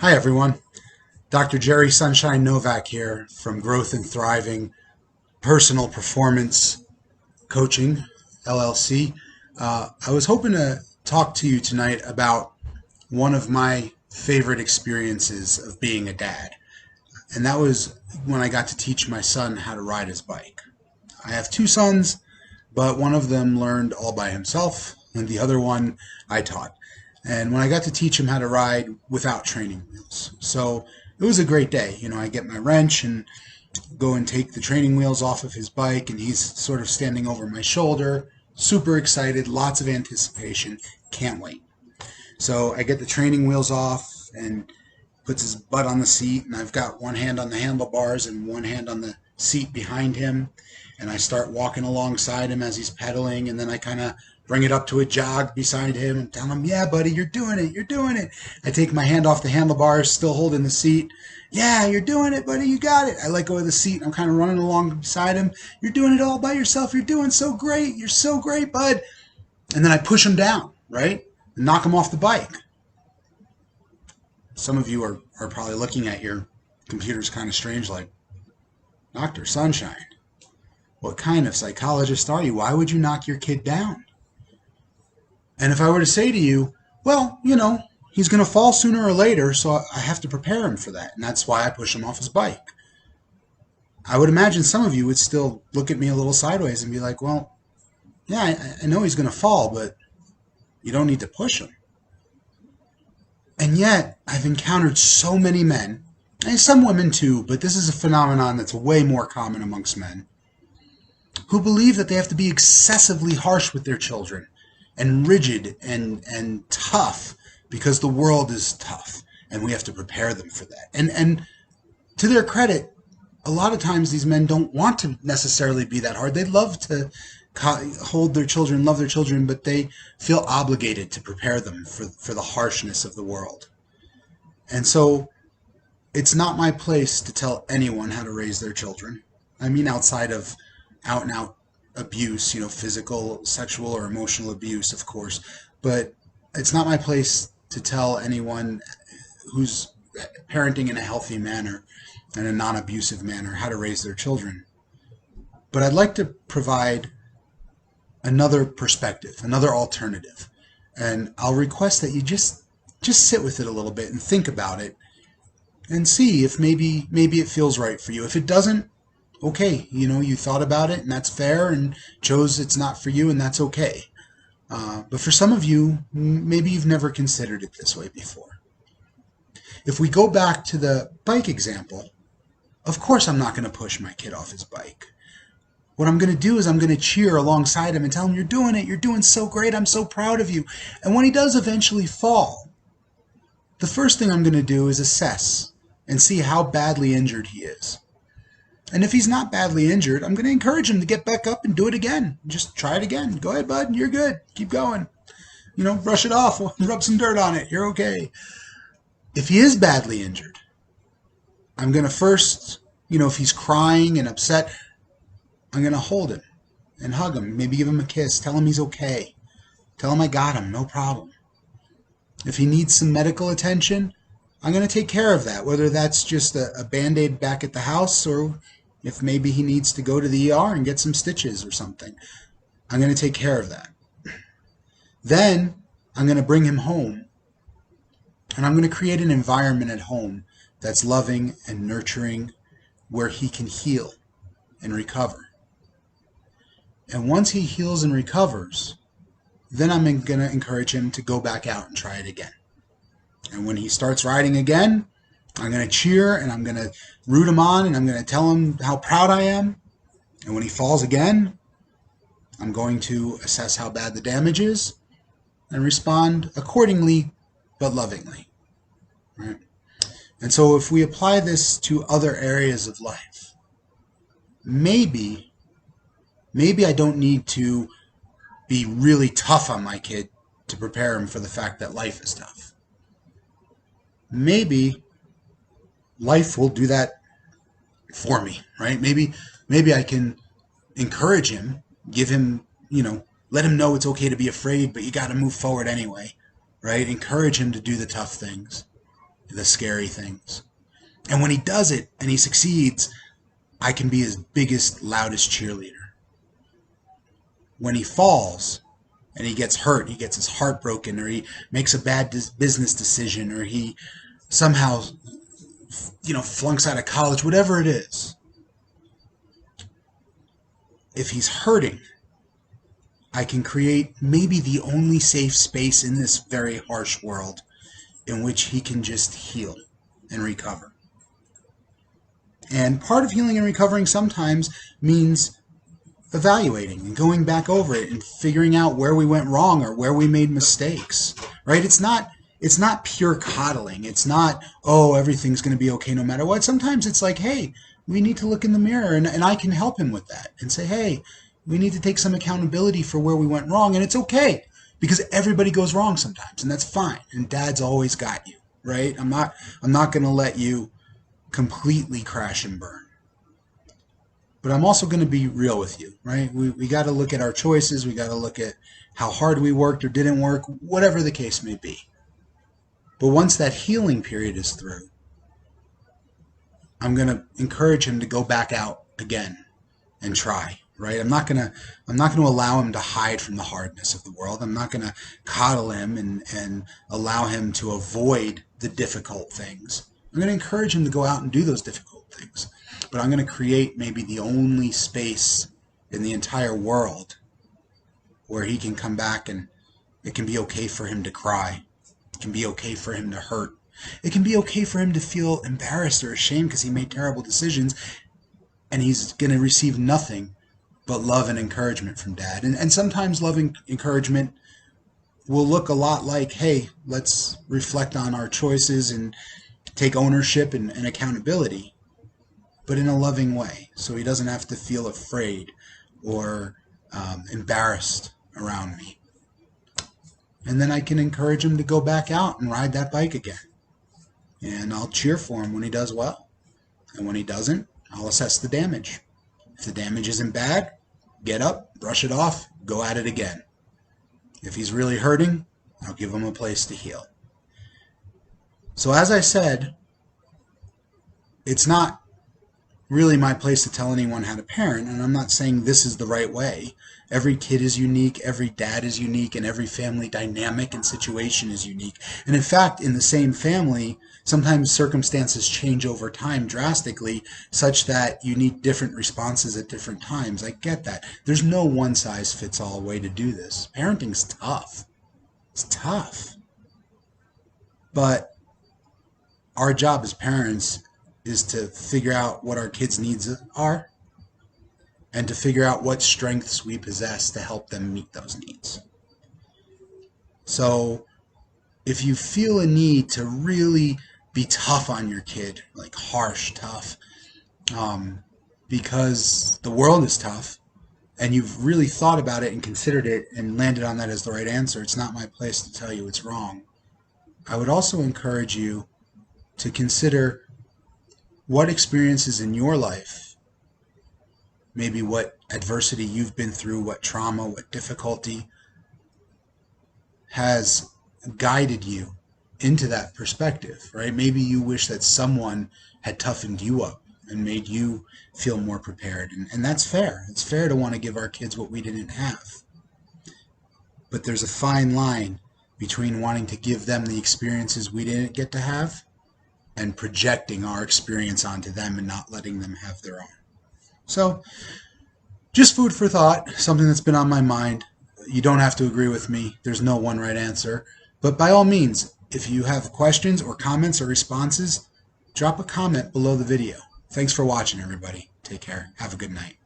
Hi, everyone. Dr. Jerry Sunshine Novak here from Growth and Thriving Personal Performance Coaching, LLC. I was hoping to talk to you tonight about one of my favorite experiences of being a dad, and that was when I got to teach my son how to ride his bike. I have two sons, but one of them learned all by himself, and the other one I taught. And when I got to teach him how to ride without training wheels. So it was a great day. I get my wrench and go and take the training wheels off of his bike, and he's sort of standing over my shoulder, super excited, lots of anticipation, can't wait. So I get the training wheels off and puts his butt on the seat, and I've got one hand on the handlebars and one hand on the seat behind him, and I start walking alongside him as he's pedaling, and then I kind of bring it up to a jog beside him and tell him, yeah, buddy, you're doing it, you're doing it. I take my hand off the handlebars, still holding the seat. Yeah, you're doing it, buddy, you got it. I let go of the seat, I'm kind of running along beside him. You're doing it all by yourself, you're doing so great, you're so great, bud. And then I push him down, right? And knock him off the bike. Some of you are probably looking at your computers kind of strange, like, Dr. Sunshine, what kind of psychologist are you? Why would you knock your kid down? And if I were to say to you, well, he's going to fall sooner or later, so I have to prepare him for that, and that's why I push him off his bike. I would imagine some of you would still look at me a little sideways and be like, well, yeah, I know he's going to fall, but you don't need to push him. And yet, I've encountered so many men, and some women too, but this is a phenomenon that's way more common amongst men, who believe that they have to be excessively harsh with their children and rigid and tough because the world is tough and we have to prepare them for that. And to their credit, a lot of times these men don't want to necessarily be that hard. They love to hold their children, love their children, but they feel obligated to prepare them for the harshness of the world. And so it's not my place to tell anyone how to raise their children. I mean, outside of out and out abuse, physical, sexual, or emotional abuse, of course. But it's not my place to tell anyone who's parenting in a healthy manner and a non-abusive manner how to raise their children. But I'd like to provide another perspective, another alternative. And I'll request that you just sit with it a little bit and think about it and see if maybe it feels right for you. If it doesn't, okay, you thought about it, and that's fair, and chose it's not for you, and that's okay. But for some of you, maybe you've never considered it this way before. If we go back to the bike example, of course I'm not going to push my kid off his bike. What I'm going to do is I'm going to cheer alongside him and tell him, you're doing it, you're doing so great, I'm so proud of you. And when he does eventually fall, the first thing I'm going to do is assess and see how badly injured he is. And if he's not badly injured, I'm going to encourage him to get back up and do it again. Just try it again. Go ahead, bud. You're good. Keep going. Brush it off. Rub some dirt on it. You're okay. If he is badly injured, I'm going to first, if he's crying and upset, I'm going to hold him and hug him. Maybe give him a kiss. Tell him he's okay. Tell him I got him. No problem. If he needs some medical attention, I'm going to take care of that, whether that's just a Band-Aid back at the house or if maybe he needs to go to the ER and get some stitches or something. I'm going to take care of that. Then I'm going to bring him home, and I'm going to create an environment at home that's loving and nurturing, where he can heal and recover. And once he heals and recovers, then I'm going to encourage him to go back out and try it again. And when he starts riding again, I'm going to cheer and I'm going to root him on and I'm going to tell him how proud I am. And when he falls again, I'm going to assess how bad the damage is and respond accordingly, but lovingly. Right? And so if we apply this to other areas of life, maybe I don't need to be really tough on my kid to prepare him for the fact that life is tough. Maybe life will do that for me, right? Maybe I can encourage him, give him, let him know it's okay to be afraid, but you got to move forward anyway, right? Encourage him to do the tough things. the scary things. And when he does it and he succeeds, I can be his biggest, loudest cheerleader. When he falls and he gets hurt, he gets his heart broken, or he makes a bad business decision, or he somehow, flunks out of college, whatever it is. If he's hurting, I can create maybe the only safe space in this very harsh world in which he can just heal and recover. And part of healing and recovering sometimes means evaluating and going back over it and figuring out where we went wrong or where we made mistakes, right? It's not pure coddling. It's not, oh, everything's going to be okay no matter what. Sometimes it's like, hey, we need to look in the mirror, and I can help him with that and say, hey, we need to take some accountability for where we went wrong, and it's okay because everybody goes wrong sometimes, and that's fine. And Dad's always got you, right? I'm not going to let you completely crash and burn. But I'm also going to be real with you, right? We got to look at our choices. We got to look at how hard we worked or didn't work, whatever the case may be. But once that healing period is through, I'm going to encourage him to go back out again and try, right? I'm not going to allow him to hide from the hardness of the world. I'm not going to coddle him and allow him to avoid the difficult things. I'm going to encourage him to go out and do those difficult things. But I'm going to create maybe the only space in the entire world where he can come back and it can be okay for him to cry. It can be okay for him to hurt. It can be okay for him to feel embarrassed or ashamed because he made terrible decisions, and he's going to receive nothing but love and encouragement from Dad. And sometimes love and encouragement will look a lot like, hey, let's reflect on our choices and take ownership and accountability, but in a loving way, so he doesn't have to feel afraid or embarrassed around me. And then I can encourage him to go back out and ride that bike again. And I'll cheer for him when he does well. And when he doesn't, I'll assess the damage. If the damage isn't bad, get up, brush it off, go at it again. If he's really hurting, I'll give him a place to heal. So as I said, it's not really my place to tell anyone how to parent, and I'm not saying this is the right way. Every kid is unique, every dad is unique, and every family dynamic and situation is unique. And in fact, in the same family, sometimes circumstances change over time drastically, such that you need different responses at different times. I get that. There's no one-size-fits-all way to do this. Parenting's tough. It's tough. But our job as parents is to figure out what our kids' needs are and to figure out what strengths we possess to help them meet those needs. So if you feel a need to really be tough on your kid, like harsh, tough, because the world is tough, and you've really thought about it and considered it and landed on that as the right answer, it's not my place to tell you it's wrong. I would also encourage you to consider what experiences in your life, maybe what adversity you've been through, what trauma, what difficulty has guided you into that perspective, right? Maybe you wish that someone had toughened you up and made you feel more prepared. And that's fair. It's fair to want to give our kids what we didn't have. But there's a fine line between wanting to give them the experiences we didn't get to have and projecting our experience onto them and not letting them have their own. So, just food for thought, something that's been on my mind. You don't have to agree with me. There's no one right answer. But by all means, if you have questions or comments or responses, drop a comment below the video. Thanks for watching, everybody. Take care. Have a good night.